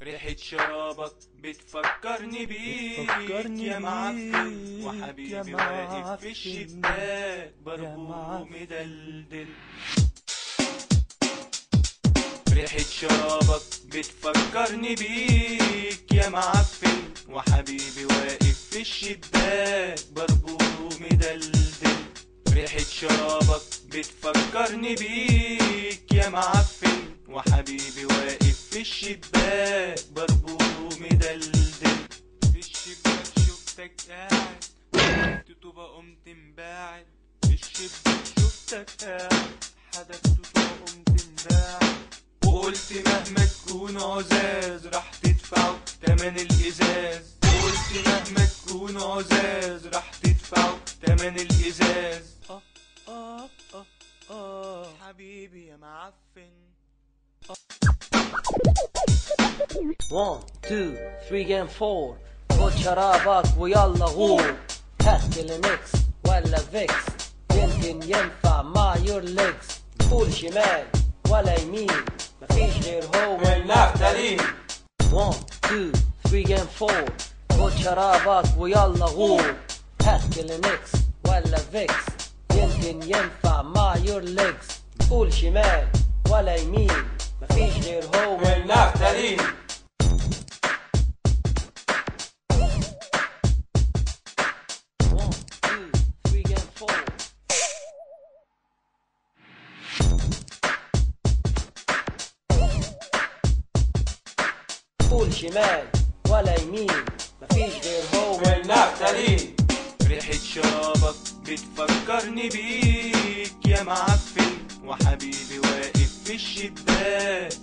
ريحة شرابك بتفكرني بيك يا معفن، وحبيبي واقف في الشباك بربوه مدلدل. ريحة شرابك بتفكرني بيك يا معفن، وحبيبي واقف في الشباك بربوه مدلدل. ريحة شرابك بتفكرني بيك يا معفن، وحبيبي واقف في الشباك بربوه مدلدل. في الشباك شفتك قاعد، حدفت طوبة قمت مباعد. في الشباك شفتك قاعد، حدفت طوبة قمت مباعد. وقلت مهما تكون عزاز راح تدفعوا تمن الإزاز. وقلت مهما تكون عزاز راح تدفعوا تمن الإزاز. حبيبي يا معفن. 1 2 3 and 4 خد شرابك ويلا غور. هات الميكس ولا فيكس يمكن ينفع مع يور ليجز. قول شمال ولا يمين مفيش غير هو النفتالين. 1 2 3 and 4 خد شرابك ويلا غور. هات الميكس ولا فيكس يمكن ينفع مع يور ليجز. قول شمال ولا يمين مفيش غير هو النفتالين. قول شمال ولا يمين مفيش غير هو النفتالين. ريحة شرابك بتفكرني بيك يا معفن، وحبيبي واقف في الشباك